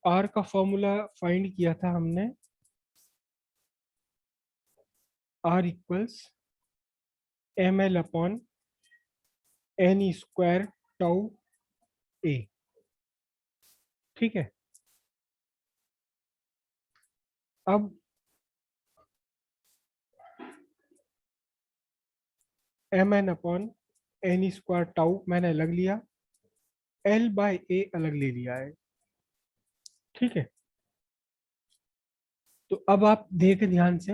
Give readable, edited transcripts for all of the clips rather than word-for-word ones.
Are का formula find किया था हमने, R equals M L upon N square tau A. ठीक है, अब M N upon N square tau मैंने अलग लिया, एल बाय ए अलग ले लिया है। ठीक है, तो अब आप देखें ध्यान से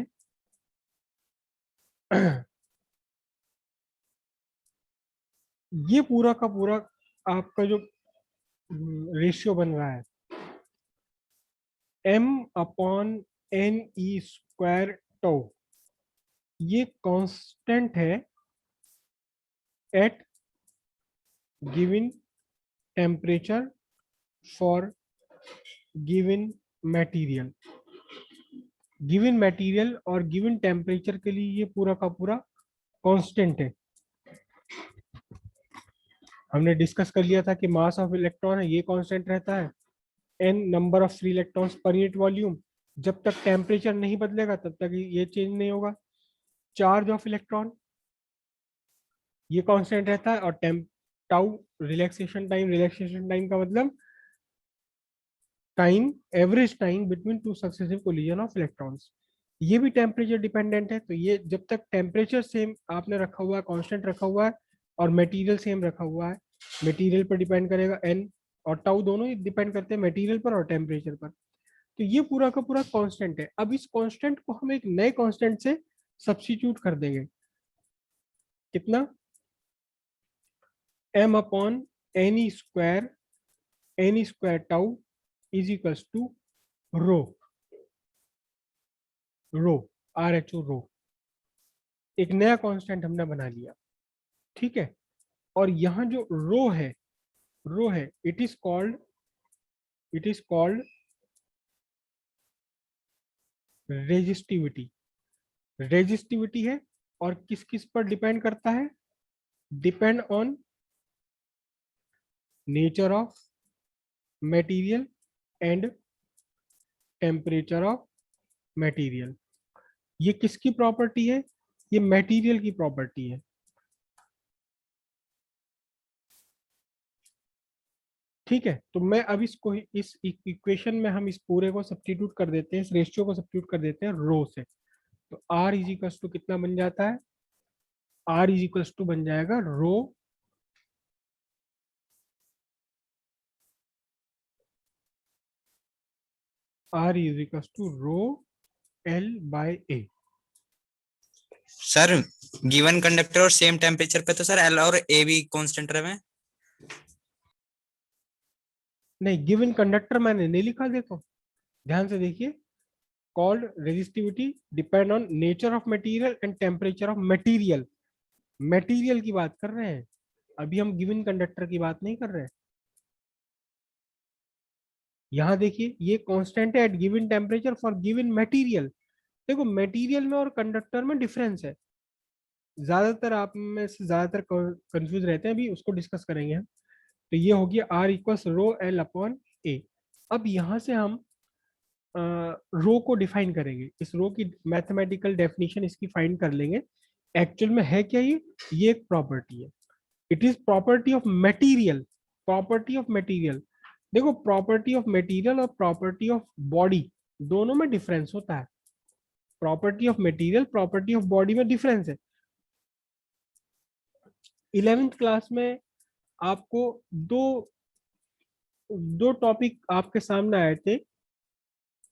ये पूरा का पूरा आपका जो रेशियो बन रहा है, m upon n e square tau, ये कांस्टेंट है at given temperature for given material. Given material और गिवन टेम्परेचर के लिए ये पूरा का पूरा कांस्टेंट है। हमने डिस्कस कर लिया था कि मास ऑफ इलेक्ट्रॉन है, ये कांस्टेंट रहता है, n number of free electrons per unit volume, जब तक टेम्परेचर नहीं बदलेगा तब तक ये चेंज नहीं होगा। चार्ज ऑफ इलेक्ट्रॉन ये कांस्टेंट रहता है, और tau relaxation time, relaxation time का मतलब time, average time between two successive collision of electrons, ये भी टेम्परेचर डिपेंडेंट है। तो ये जब तक टेम्परेचर सेम आपने रखा हुआ है, कांस्टेंट रखा हुआ है, और मटेरियल सेम रखा हुआ है, मटेरियल पर डिपेंड करेगा एन और टाउ, दोनों ही डिपेंड करते हैं मटेरियल पर और टेम्परेचर पर। तो ये पूरा का पूरा कांस्टेंट है। अब इस कांस्टेंट को हम एक नए कांस्टेंट से सब्स्टिट्यूट कर देंगे, कितना, M upon N square tau is equals to rho, rho R H O rho, एक नया कांस्टेंट हमने बना लिया। ठीक है, और यहाँ जो रो है it is called resistivity. Resistivity है, और किस किस पर डिपेंड करता है, depend on nature of material and temperature of material. ये किसकी प्रॉपर्टी है, ये मटेरियल की प्रॉपर्टी है। ठीक है, तो मैं अब इसको इस इक्वेशन में हम इस पूरे को सब्स्टिट्यूट कर देते हैं, इस रेशियो को सब्स्टिट्यूट कर देते हैं रो से। तो आर इज इक्वल्स टू कितना बन जाता है, आर इज इक्वल्स टू बन जाएगा rho R is equals to rho L by A. Sir given conductor और सेम टेम्परेचर पे तो सर एल और ए भी कांस्टेंट रहे। नहीं, गिवन कंडक्टर मैंने नहीं लिखा, देखो ध्यान से देखिए, called resistivity depend on nature of material and temperature of material. Material की बात कर रहे हैं, अभी हम गिवन कंडक्टर की बात नहीं कर रहे हैं। यहां देखिए, ये कांस्टेंट है at given temperature for given material. देखो मटेरियल में और कंडक्टर में डिफरेंस है, ज्यादातर आप में से ज्यादातर कंफ्यूज रहते हैं, अभी उसको डिस्कस करेंगे हम। तो ये हो गया R equals rho L upon A. अब यहां से हम रो को डिफाइन करेंगे, इस रो की मैथमेटिकल डेफिनेशन इसकी फाइंड कर लेंगे। एक्चुअल में है क्या ये एक प्रॉपर्टी है, it is property of material. Property of material, देखो प्रॉपर्टी ऑफ मटेरियल और प्रॉपर्टी ऑफ बॉडी दोनों में डिफरेंस होता है। Property of material, property of body में डिफरेंस है। 11th क्लास में आपको दो दो टॉपिक आपके सामने आए थे,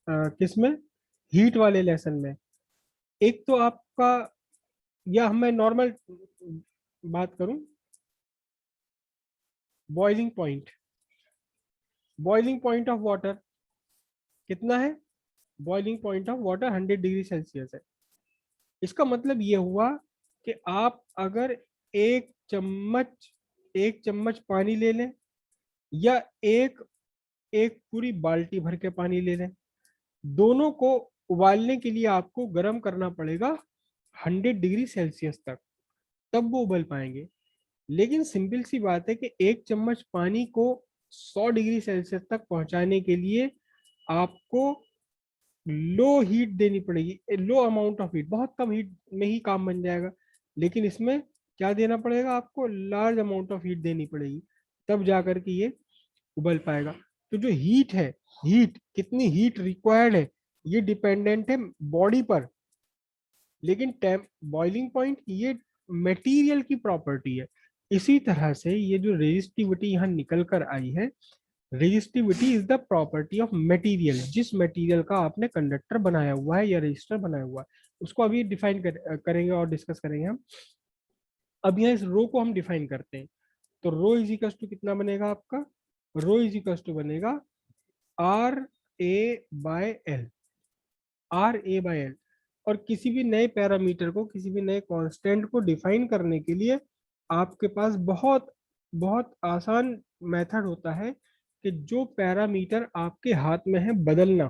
किसमें, हीट वाले लेसन में। एक तो आपका, या मैं नॉर्मल बात करूं, boiling point, boiling point of water कितना है, boiling point of water 100 degree Celsius है। इसका मतलब ये हुआ कि आप अगर एक चम्मच एक चम्मच पानी ले लें, या एक एक पूरी बाल्टी भर के पानी ले लें, दोनों को उबालने के लिए आपको गर्म करना पड़ेगा 100 डिग्री सेल्सियस तक, तब वो उबल पाएंगे। लेकिन सिंपल सी बात है कि एक चम्मच पानी को 100 डिग्री सेल्सियस तक पहुंचाने के लिए आपको लो हीट देनी पड़ेगी, लो अमाउंट ऑफ हीट, बहुत कम हीट में ही काम बन जाएगा। लेकिन इसमें क्या देना पड़ेगा आपको, लार्ज अमाउंट ऑफ हीट देनी पड़ेगी, तब जाकर के ये उबल पाएगा। तो जो हीट है, हीट कितनी हीट रिक्वायर्ड है, ये डिपेंडेंट है बॉडी पर, लेकिन टेम्प बॉइलिंग पॉइंट ये मटेरियल की प्रॉपर्टी है। इसी तरह से ये जो रेजिस्टिविटी यहाँ निकल कर आई है, resistivity is the property of material, जिस मटेरियल का आपने कंडक्टर बनाया हुआ है या रजिस्टर बनाया हुआ है, उसको अभी डिफाइन करेंगे और डिस्कस करेंगे हम। अब यहाँ इस रो को हम डिफाइन करते हैं। तो रो इज इक्वल टू कितना बनेगा आपका, रो इज इक्वल टू बनेगा R A by L, R A by L. और किसी भी नए पैरामीटर को, किसी भी नए कांस्टेंट को डिफाइन करने के लिए आपके पास बहुत बहुत आसान मेथड होता है कि जो पैरामीटर आपके हाथ में है बदलना,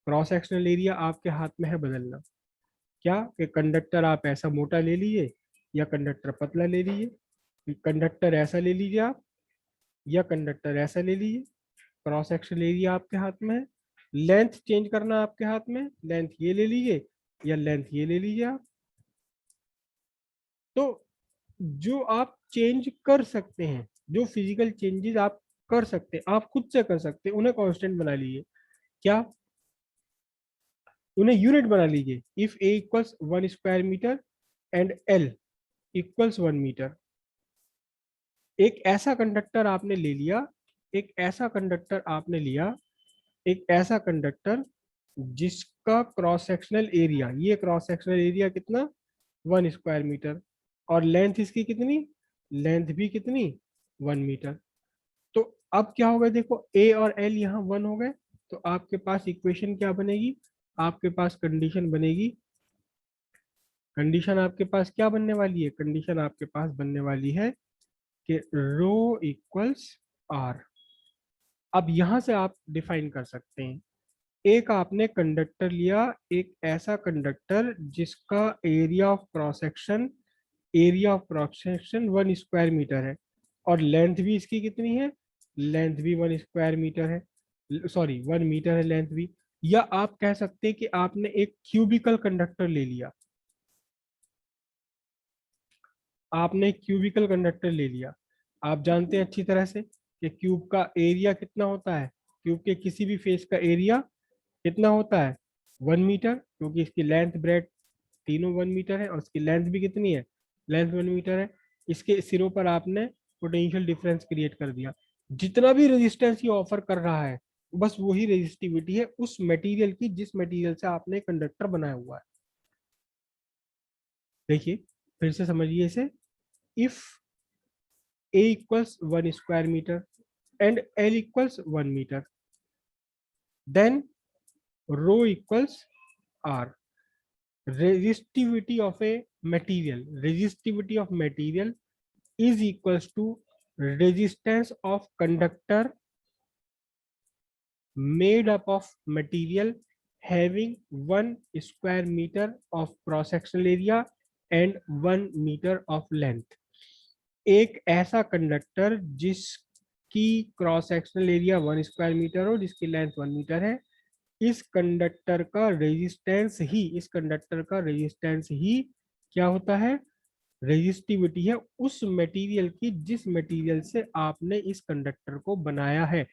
क्रॉस सेक्शनल एरिया आपके हाथ में है बदलना। क्या कि कंडक्टर आप ऐसा मोटा ले लीजिए या कंडक्टर पतला ले लीजिए, कंडक्टर ऐसा ले लीजिए आप या कंडक्टर ऐसा ले लीजिए, क्रॉस सेक्शनल एरिया आपके हाथ में है। लेंथ चेंज करना आपके हाथ में, लेंथ ये ले लीजिए या लेंथ ये ले लीजिए आप। तो जो आप चेंज कर सकते हैं, जो फिजिकल चेंजेस आप कर सकते हैं, आप खुद से कर सकते हैं, उन्हें कांस्टेंट बना लीजिए। क्या, उन्हें यूनिट बना लीजिए। If A equals 1 square metre and L equals 1 metre. एक ऐसा कंडक्टर आपने ले लिया, एक ऐसा कंडक्टर आपने लिया, एक ऐसा कंडक्टर जिसका क्रॉस सेक्शनल एरिया, ये क्रॉस सेक्शनल एरिया कितना, 1 स्क्वायर मीटर, और लेंथ इसकी कितनी, लेंथ भी कितनी, 1 मीटर। तो अब क्या होगा, देखो ए और एल यहाँ 1 हो गए, तो आपके पास इक्वेशन क्या बनेगी, आपके पास कंडीशन बनेगी। कंडीशन आपके पास क्या बनने वाली है, कंडीशन आपके पास बनने वाली है कि रो इक्वल्स आर। अब यहां से आप डिफाइन कर सकते हैं, एक आपने कंडक्टर लिया, एक ऐसा कंडक्टर जिसका area of cross section, area of cross section 1 square metre है, और लेंथ भी इसकी कितनी है, लेंथ भी 1 स्क्वायर मीटर है, सॉरी 1 मीटर है लेंथ भी। या आप कह सकते हैं कि आपने एक क्यूबिकल कंडक्टर ले लिया, आपने एक क्यूबिकल कंडक्टर ले लिया। आप जानते हैं अच्छी तरह से कि क्यूब का एरिया कितना होता है, क्यूब के किसी भी फेस का एरिया कितना होता है, 1 मीटर, क्योंकि इसकी लेंथ ब्रेड तीनों 1 मीटर है और इसकी लेंथ भी कितनी है, लेंथ 1 मीटर है। इसके सिरों पर आपने पोटेंशियल डिफरेंस क्रिएट कर दिया। जितना भी रेजिस्टेंस ये ऑफर कर रहा है, बस वही रेजिस्टिविटी है उस मटेरियल की जिस मटेरियल से आपने कंडक्टर बनाया हुआ है। देखिए फिर से समझिए इसे, if a equals 1 square meter and L equals 1 meter, then rho equals R. Resistivity of a material, resistivity of material is equals to resistance of conductor made up of material having 1 square meter of cross sectional area and 1 meter of length. एक ऐसा conductor जिसकी cross sectional area 1 square metre हो, जिसकी length 1 metre है, इस conductor का resistance ही, इस conductor का रेजिस्टेंस ही क्या होता है, रेजिस्टिविटी है उस मटेरियल की जिस मटेरियल से आपने इस कंडक्टर को बनाया है।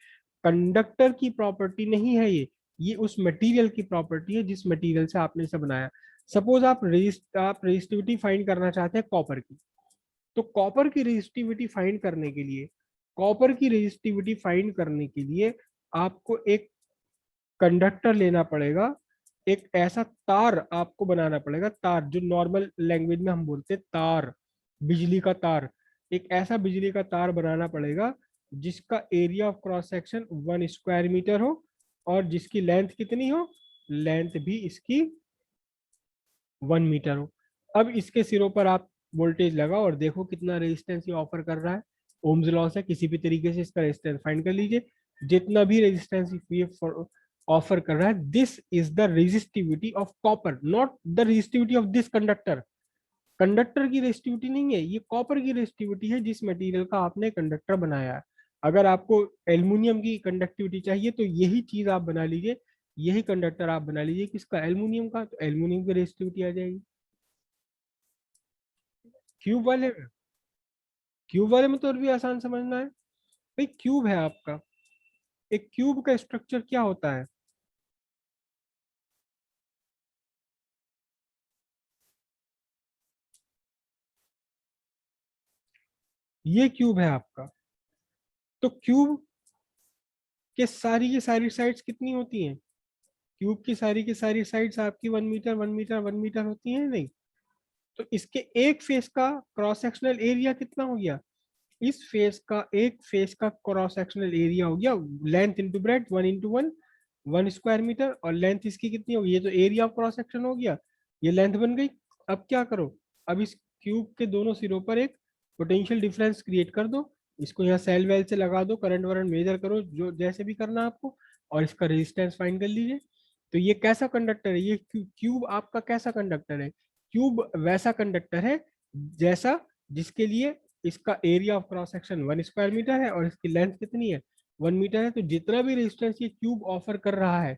कंडक्टर की प्रॉपर्टी नहीं है ये उस मटेरियल की प्रॉपर्टी है जिस मटेरियल से आपने इसे बनाया। सपोज आप रेजिस्टिविटी फाइंड करना चाहते हैं कॉपर की, तो कॉपर की रेजिस्टिविटी फाइंड करने के लिए, कॉपर की रेजिस्टिविटी फाइंड करने के लिए आपको एक कंडक्टर लेना पड़ेगा, एक ऐसा तार आपको बनाना पड़ेगा, तार जो नॉर्मल लैंग्वेज में हम बोलते हैं तार, बिजली का तार। एक ऐसा बिजली का तार बनाना पड़ेगा जिसका area of cross section 1 square metre हो और जिसकी लेंथ कितनी हो, लेंथ भी इसकी 1 मीटर हो। अब इसके सिरों पर आप वोल्टेज लगाओ और देखो कितना रेजिस्टेंस ये ऑफर कर रहा है। ओम्स लॉ से किसी भी तरीके से इसका रेजिस्टेंस फाइंड कर लीजिए, जितना भी रेजिस्टेंस ये ऑफर कर रहा है, this is the resistivity of copper, not the resistivity of this conductor. Conductor की रेजिस्टिविटी नहीं है ये, कॉपर की रेजिस्टिविटी है जिस मटेरियल का आपने कंडक्टर बनाया है। अगर आपको एल्युमिनियम की कंडक्टिविटी चाहिए तो यही चीज आप बना लीजिए, यही कंडक्टर आप बना लीजिए किसका, एल्युमिनियम का, तो एल्युमिनियम की रेजिस्टिविटी आ जाएगी। क्यूब वाले में, क्यूब वाले में तो और भी आसान समझना है भाई। क्यूब है आपका, एक क्यूब का स्ट्रक्चर क्या होता है, ये क्यूब है आपका। तो क्यूब के सारी की सारी साइड्स कितनी होती हैं, क्यूब की सारी साइड्स आपकी 1 मीटर 1 मीटर 1 मीटर होती हैं नहीं। तो इसके एक फेस का क्रॉस सेक्शनल एरिया कितना हो गया, इस फेस का एक फेस का क्रॉस सेक्शनल एरिया हो गया length into breadth 1 into 1, 1 square metre, और लेंथ इसकी कितनी होगी, ये तो एरिया ऑफ क्रॉस सेक्शन हो गया, ये लेंथ बन गई। अब क्या करो, अब इस क्यूब के दोनों सिरों पर एक पोटेंशियल डिफरेंस क्रिएट कर दो, इसको यहाँ सेल वेल से लगा दो, करंट वरंट मेजर करो जो जैसे भी करना आपको, और इसका रेजिस्टेंस फाइंड कर लीजिए। तो ये कैसा कंडक्टर है, ये क्यूब आपका कैसा कंडक्टर है, क्यूब वैसा कंडक्टर है जैसा जिसके लिए इसका area of cross section 1 square metre है और इसकी लेंथ कितनी है 1 मीटर है। तो जितना भी रेजिस्टेंस ये क्यूब ऑफर कर रहा है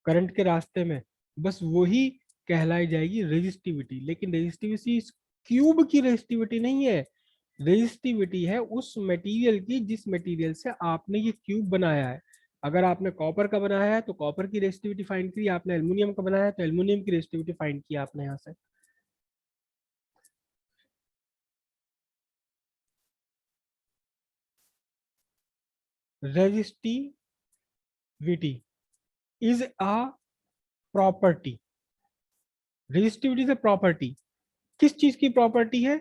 करंट के रास्ते में, बस वही कहलाई जाएगी रेजिस्टिविटी। लेकिन रेजिस्टिविटी क्यूब की रेजिस्टिविटी नहीं है, रेजिस्टिविटी है उस मटेरियल की जिस मटेरियल से आपने ये क्यूब बनाया है। अगर आपने कॉपर का बनाया है तो कॉपर की रेजिस्टिविटी फाइंड की, आपने एल्युमिनियम का बनाया है तो एल्युमिनियम की रेजिस्टिविटी फाइंड की आपने यहाँ से। Resistivity is a property, resistivity is a property, किस चीज की प्रॉपर्टी है,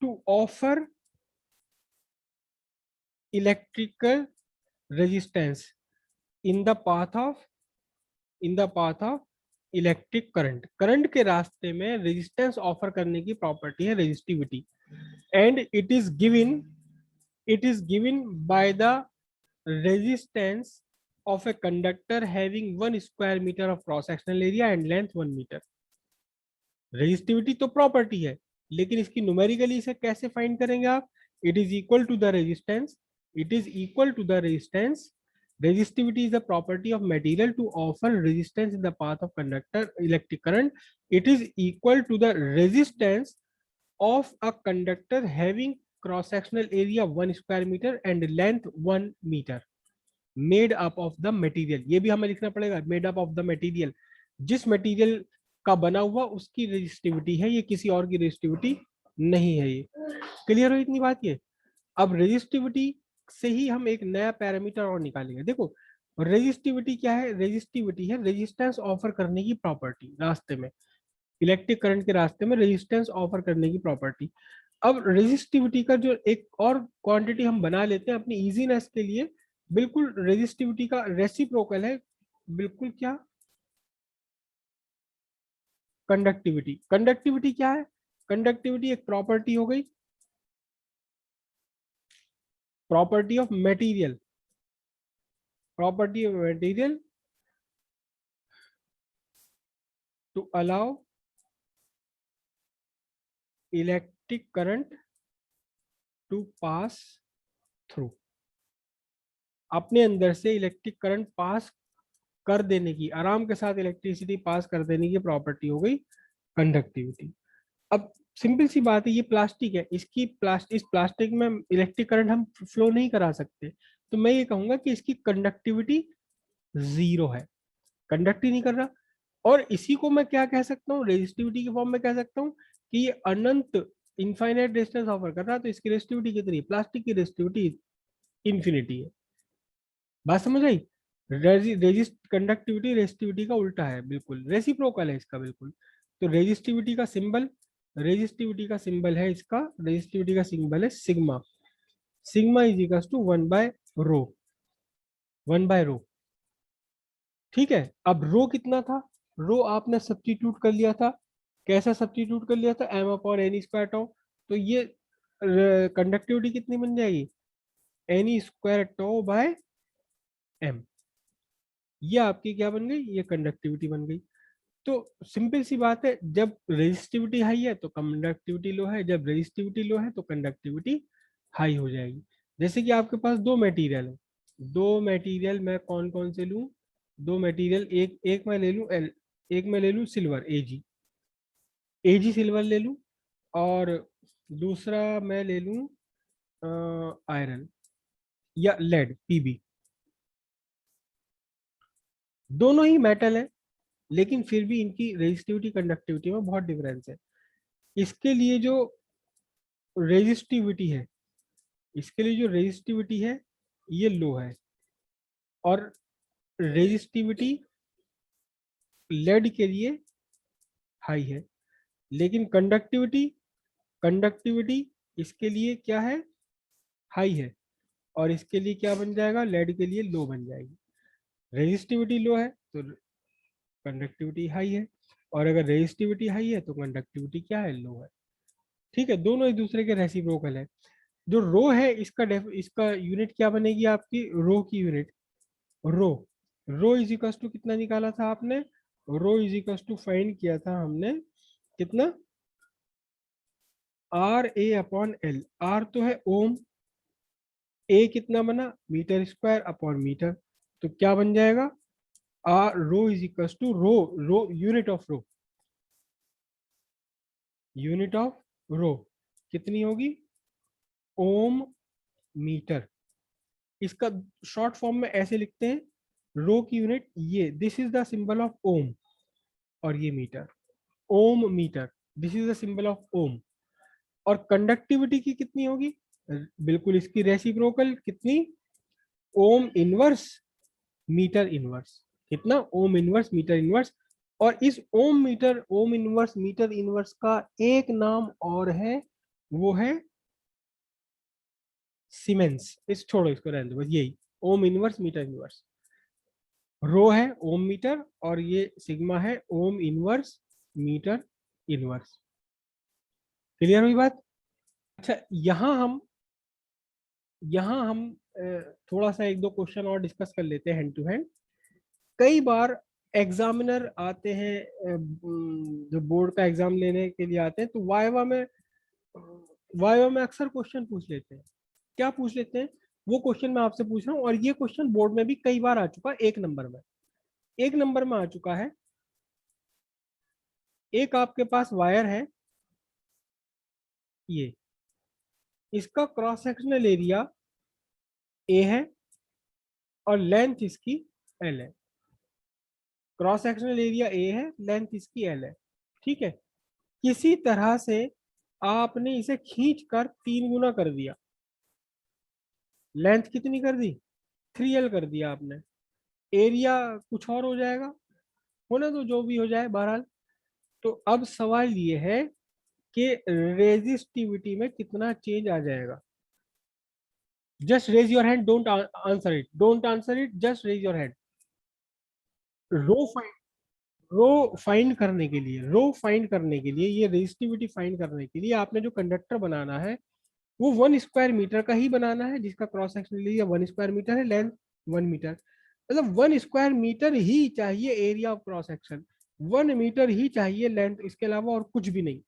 to offer electrical resistance in the path of, in the path of electric current, current के रास्ते में रेजिस्टेंस ऑफर करने की प्रॉपर्टी है resistivity. And it is given by the resistance of a conductor having 1 square meter of cross sectional area and length 1 meter। Resistivity तो property है, लेकिन इसकी न्यूमेरिकली इसे कैसे फाइंड करेंगे आप, it is equal to the resistance, it is equal to the resistance, resistivity is the property of material to offer resistance in the path of conductor electric current, it is equal to the resistance of a conductor having cross sectional area 1 square meter and length 1 meter made up of the material। ये भी हमें लिखना पड़ेगा, made up of the material, जिस material का बना हुआ उसकी रेजिस्टिविटी है, ये किसी और की रेजिस्टिविटी नहीं है। ये क्लियर हो इतनी बात ये। अब रेजिस्टिविटी से ही हम एक नया पैरामीटर और निकालेंगे। देखो रेजिस्टिविटी क्या है, रेजिस्टिविटी है रेजिस्टेंस ऑफर करने की प्रॉपर्टी, रास्ते में इलेक्ट्रिक करंट के रास्ते में रेजिस्टेंस ऑफर करने की प्रॉपर्टी। अब रेजिस्टिविटी का जो एक और क्वांटिटी हम बना लेते हैं अपनी इजीनेस के लिए, बिल्कुल रेजिस्टिविटी का रेसिप्रोकल है, बिल्कुल क्या, कंडक्टिविटी। कंडक्टिविटी क्या है, कंडक्टिविटी एक प्रॉपर्टी हो गई, property of material, property of material to allow electric current to pass through, अपने अंदर से इलेक्ट्रिक करंट पास कर देने की, आराम के साथ इलेक्ट्रिसिटी पास कर देने की प्रॉपर्टी हो गई कंडक्टिविटी। अब सिंपल सी बात है, ये प्लास्टिक है, इसकी इस प्लास्टिक में इलेक्ट्रिक करंट हम फ्लो नहीं करा सकते, तो मैं ये कहूंगा कि इसकी कंडक्टिविटी 0 है, कंडक्ट ही नहीं कर रहा। और इसी को मैं क्या कह सकता हूँ, रेजिस्टिविटी के फॉर्म में कह सकता हूँ कि ये अनंत इनफाइनाइट रेजिस्टेंस ऑफर कर रहा है, तो इसकी रेजिस्टिविटी कितनी है, प्लास्टिक की रेजिस्टिविटी इंफिनिटी है। बात समझ आई, रेजिस्ट कंडक्टिविटी रेजिस्टिविटी का उल्टा है, बिल्कुल रेसिप्रोकल है इसका बिल्कुल। तो रेजिस्टिविटी का सिंबल, रेजिस्टिविटी का सिंबल है इसका, रेजिस्टिविटी का सिंबल है sigma, sigma is equal to 1/ρ, 1/ρ। ठीक है, अब रो कितना था, रो आपने सब्स्टिट्यूट कर लिया था, कैसा सब्स्टिट्यूट कर लिया था, m upon N square tau. तो ये कंडक्टिविटी कितनी बन जाएगी, n square tau by m, ये आपकी क्या बन गई, ये कंडक्टिविटी बन गई। तो सिंपल सी बात है, जब रेजिस्टिविटी हाई है तो कंडक्टिविटी लो है, जब रेजिस्टिविटी लो है तो कंडक्टिविटी हाई हो जाएगी। जैसे कि आपके पास दो मटेरियल है, दो मटेरियल मैं कौन कौन से लूं, दो मटेरियल, एक एक मैं ले लूं एल, एक मैं ले लूं सिल्वर एजी, एजी सिल्वर ले लूं, और दूसरा मैं ले लूं आयरन या लेड पीबी। दोनों ही मेटल है, लेकिन फिर भी इनकी रेजिस्टिविटी कंडक्टिविटी में बहुत डिफरेंस है। इसके लिए जो रेजिस्टिविटी है, इसके लिए जो रेजिस्टिविटी है ये लो है, और रेजिस्टिविटी लेड के लिए हाई है, लेकिन कंडक्टिविटी, कंडक्टिविटी इसके लिए क्या है, हाई है, और इसके लिए क्या बन जाएगा, लेड के लिए लो बन जाएगी। रेजिस्टिविटी लो है तो कंडक्टिविटी हाई है, और अगर रेजिस्टिविटी हाई है तो कंडक्टिविटी क्या है, लो है। ठीक है, दोनों एक दूसरे के रेसिप्रोकल है। जो रो है इसका इसका यूनिट क्या बनेगी आपकी, रो की unit, rho, rho is equal to कितना निकाला था आपने, rho is equal to find किया था हमने कितना, R A upon L, R तो है ओम, ए कितना बना मीटर स्क्वायर अपॉन मीटर, तो क्या बन जाएगा, R rho is equal to rho, rho unit of rho, unit of rho कितनी होगी, ओम मीटर। इसका शॉर्ट फॉर्म में ऐसे लिखते हैं, रो की यूनिट ये, this is the symbol of ohm, और ये metre, ohm metre, this is the symbol of ohm. और कंडक्टिविटी की कितनी होगी, बिल्कुल इसकी रेसिप्रोकल कितनी, ओम इनवर्स मीटर इनवर्स, कितना, ओम इनवर्स मीटर इनवर्स। और इस ओम इनवर्स मीटर इनवर्स का एक नाम और है, वो है सीमेंस। इस छोड़ो, इसको रहने दो, बस यही ohm inverse metre inverse. Rho है ओम मीटर, और ये सिग्मा है ohm inverse metre inverse. Clear हुई बात। अच्छा, यहाँ हम थोड़ा सा एक दो क्वेश्चन और डिस्कस कर लेते हैं हैंड टू हैंड। कई बार एग्जामिनर आते हैं, जो बोर्ड का एग्जाम लेने के लिए आते हैं, तो वाइवा में अक्सर क्वेश्चन पूछ लेते हैं। क्या पूछ लेते हैं, वो क्वेश्चन मैं आपसे पूछ रहा हूँ, और ये क्वेश्चन बोर्ड में भी कई बार आ चुका है, एक नंबर में, एक नंबर में आ चुका है। एक आपके पास वायर है, ये, इसका क्रॉस सेक्शनल एरिया ए है, और लेंथ इसकी एल है। क्रॉस सेक्शनल एरिया ए है, लेंथ इसकी एल है। ठीक है, किसी तरह से आपने इसे खींच कर 3 गुना कर दिया, लेंथ कितनी कर दी, 3L कर दिया आपने, एरिया कुछ और हो जाएगा, होने तो जो भी हो जाए बहरहाल। तो अब सवाल ये है कि रेजिस्टिविटी में कितना चेंज आ जाएगा। Just raise your hand, don't answer it, don't answer it, just raise your hand. Rho find, rho find करने के लिए, रो फाइंड करने के लिए, ये रेजिस्टिविटी फाइंड करने के लिए आपने जो कंडक्टर बनाना है वो 1 स्क्वायर मीटर का ही बनाना है, जिसका cross section area 1 square metre है, लेंथ 1 मीटर, मतलब 1 स्क्वायर मीटर ही चाहिए area of cross section, 1 metre ही चाहिए लेंथ, इसके अलावा और कुछ भी नहीं।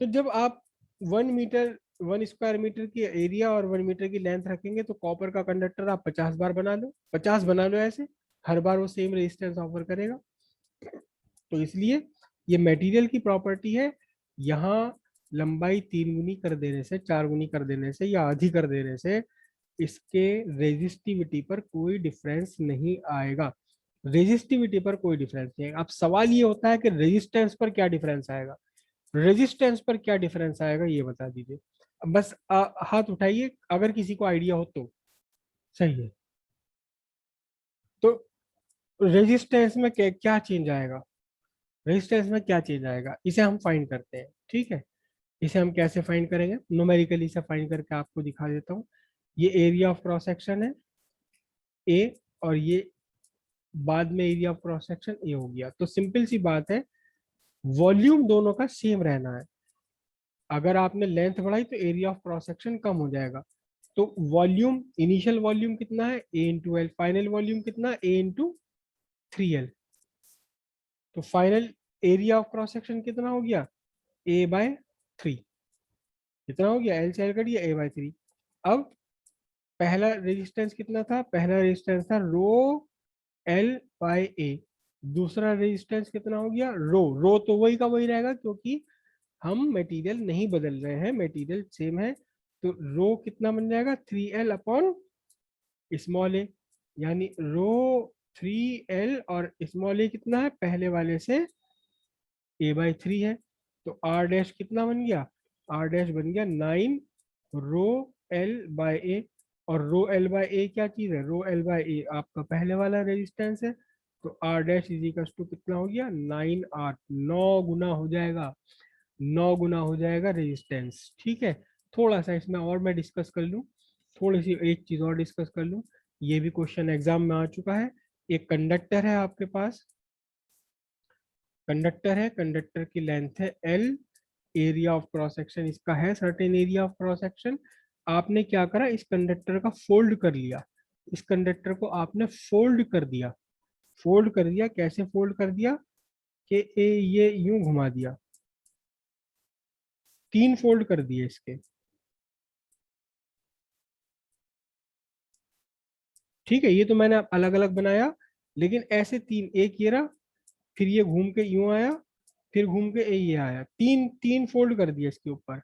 तो जब आप 1 मीटर, 1 स्क्वायर मीटर की एरिया और 1 मीटर की लेंथ रखेंगे, तो कॉपर का कंडक्टर आप 50 बार बना लो, 50 बना लो ऐसे, हर बार वो सेम रेजिस्टेंस ऑफर करेगा। तो इसलिए ये मटेरियल की प्रॉपर्टी है, यहाँ लंबाई 3 गुनी कर देने से, 4 गुनी कर देने से, या आधी कर देने से इसके रेजिस्टिविटी पर कोई डिफरेंस नहीं आएगा, रेजिस्टिविटी पर कोई डिफरेंस नहीं आएगा। अब सवाल ये होता है कि रेजिस्टेंस पर क्या डिफरेंस आएगा, रेजिस्टेंस पर क्या डिफरेंस आएगा ये बता दीजिए। अब बस हाथ उठाइए अगर किसी को आइडिया हो तो। सही है, तो रेजिस्टेंस में क्या चेंज आएगा, रेजिस्टेंस में क्या चेंज आएगा, इसे हम फाइंड करते हैं। ठीक है, इसे हम कैसे फाइंड करेंगे, न्यूमेरिकली इसे फाइंड करके आपको दिखा देता हूँ। ये एरिया ऑफ क्रॉस सेक्शन है ए, और ये बाद में area of cross section A हो गया। तो सिंपल सी बात है, वॉल्यूम दोनों का सेम रहना है। अगर आपने लेंथ बढ़ाई तो एरिया ऑफ क्रॉस सेक्शन कम हो जाएगा। तो वॉल्यूम, इनिशियल वॉल्यूम कितना है, ए इंटू एल, फाइनल वॉल्यूम कितना, ए इंटू 3L। तो final area of cross section कितना हो गया, A/3। कितना हो गया, एल से एल कट गया, ए बाई 3। अब पहला रेजिस्टेंस कितना था, पहला रेजिस्टेंस था रो एल बाई ए। दूसरा रेजिस्टेंस कितना हो गया, रो, रो तो वही का वही रहेगा क्योंकि हम मटेरियल नहीं बदल रहे हैं, मटेरियल सेम है। तो रो कितना बन जाएगा, 3L अपॉन स्मॉल ए, यानी रो 3L और स्मॉल ए कितना है, पहले वाले से ए बाई 3 है। तो आर डैश कितना बन गया, आर डैश बन गया 9 रो एल बाई ए। और रो एल बाई ए क्या चीज है, रो एल बाई ए आपका पहले वाला रेजिस्टेंस है। तो R dash is equal to कितना हो गया, 9R, 9 गुना हो जाएगा, 9 गुना हो जाएगा रेजिस्टेंस। ठीक है, थोड़ा सा इसमें और मैं डिस्कस कर लूँ, थोड़ी सी एक चीज और डिस्कस कर लूँ। ये भी क्वेश्चन एग्जाम में आ चुका है। एक कंडक्टर है आपके पास, कंडक्टर है, कंडक्टर की लेंथ है L, area of cross section इसका है certain area of cross section. आपने क्या करा, इस कंडक्टर का फोल्ड कर लिया, इस कंडक्टर को आपने फोल्ड कर दिया। फोल्ड कर दिया, कैसे फोल्ड कर दिया कि ये यूं घुमा दिया, 3 फोल्ड कर दिए इसके। ठीक है, ये तो मैंने अलग अलग बनाया, लेकिन ऐसे 3, एक ये रहा, फिर ये घूम के यूं आया, फिर घूम के ये आया, 3 3 फोल्ड कर दिया इसके ऊपर,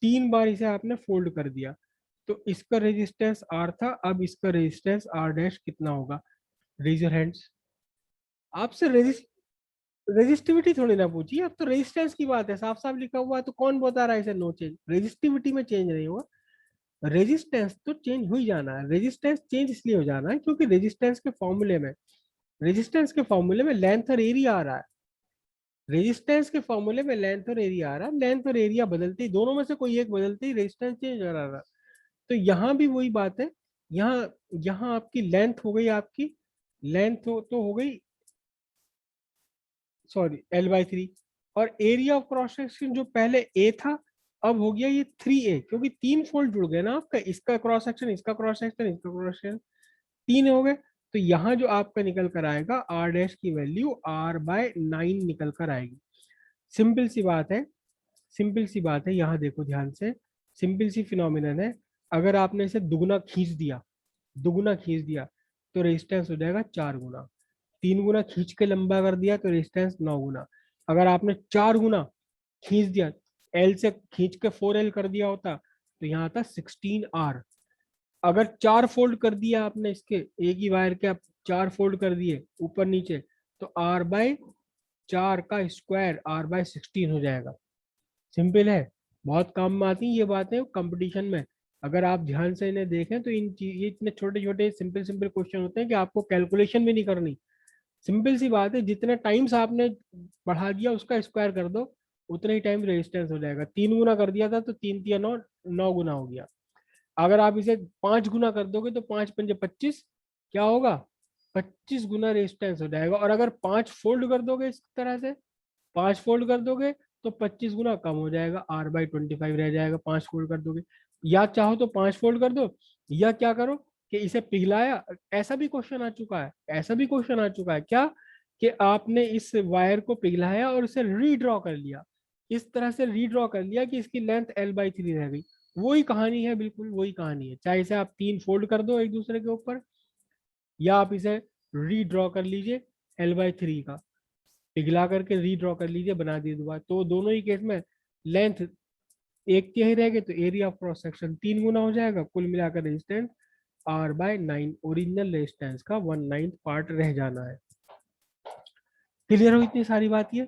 3 बार इसे आपने फोल्ड कर दिया। तो इसका रेजिस्टेंस R था, अब इसका रेजिस्टेंस R डैश कितना होगा, रेज योर हैंड्स। आपसे रेजिस्टिविटी थोड़ी ना पूछी, अब तो रेजिस्टेंस की बात है, साफ साफ लिखा हुआ है, तो कौन बता रहा है इसे नो चेंज, रेजिस्टिविटी में चेंज नहीं हुआ। रेजिस्टेंस तो चेंज हो ही जाना है, रेजिस्टेंस चेंज इसलिए हो जाना है क्योंकि रेजिस्टेंस के फॉर्मूले में लेंथ और एरिया आ रहा है, रेजिस्टेंस के फॉर्मूले में लेंथ और एरिया आ रहा है, लेंथ और एरिया बदलते ही, दोनों में से कोई एक बदलते ही रेजिस्टेंस चेंज हो रहा है। तो यहाँ भी वही बात है, यहाँ यहाँ आपकी लेंथ हो गई, आपकी लेंथ तो हो गई, सॉरी L बाई 3। और एरिया ऑफ क्रॉस सेक्शन जो पहले A था, अब हो गया ये 3A, क्योंकि 3 फोल्ड जुड़ गए ना आपका, इसका क्रॉस सेक्शन, इसका क्रॉस सेक्शन, इसका क्रॉस सेक्शन, 3 हो गए। तो यहाँ जो आपका निकल कर आएगा R डैश की वैल्यू R बाय 9 निकल कर आएगी। सिंपल सी बात है, सिंपल सी बात है, यहाँ देखो ध्यान से, सिंपल सी फिनोमिनन है। अगर आपने इसे दुगना खींच दिया, दुगना खींच दिया तो रेजिस्टेंस हो जाएगा 4 गुना, 3 गुना खींच के लंबा कर दिया तो रेजिस्टेंस 9 गुना। अगर आपने 4 गुना खींच दिया, एल से खींच के 4L कर दिया होता तो यहाँ था 16R। अगर 4 फोल्ड कर दिया आपने इसके, एक ही वायर के आप 4 फोल्ड कर दिए ऊपर नीचे, तो R बाय 4 का स्क्वायर R बाय 16 हो जाएगा। सिंपल है, बहुत काम में आती हैं ये बातें कंपटीशन में। अगर आप ध्यान से इन्हें देखें तो ये इतने छोटे छोटे सिंपल सिंपल क्वेश्चन होते हैं कि आपको कैलकुलेशन भी नहीं करनी। सिंपल सी बात है, जितने टाइम्स आपने बढ़ा दिया उसका स्क्वायर कर दो, उतना ही टाइम रेजिस्टेंस हो जाएगा। 3 गुना कर दिया था तो 3 3 9, 9 गुना हो गया। अगर आप इसे 5 गुना कर दोगे तो 5 पंजे 25, क्या होगा, 25 गुना रेजिस्टेंस हो जाएगा। और अगर 5 फोल्ड कर दोगे इस तरह से, 5 फोल्ड कर दोगे तो 25 गुना कम हो जाएगा, R बाई 25 रह जाएगा, 5 फोल्ड कर दोगे। या चाहो तो 5 फोल्ड कर दो, या क्या करो कि इसे पिघलाया। ऐसा भी क्वेश्चन आ चुका है, ऐसा भी क्वेश्चन आ चुका है क्या, कि आपने इस वायर को पिघलाया और इसे रीड्रॉ कर लिया, इस तरह से रीड्रॉ कर लिया कि इसकी लेंथ L बाई 3 रह गई। वही कहानी है, बिल्कुल वही कहानी है, चाहे इसे आप 3 फोल्ड कर दो एक दूसरे के ऊपर, या आप इसे रीड्रॉ कर लीजिए L बाई 3 का, पिघला करके रीड्रॉ कर लीजिए, बना दिए दोबारा, तो दोनों ही केस में लेंथ एक तिहाई रहेगी तो एरिया ऑफ क्रॉस सेक्शन 3 गुना हो जाएगा। कुल मिलाकर resistance R by 9 original resistance का 1/9 पार्ट रह जाना है। क्लियर हो इतनी सारी बात ये।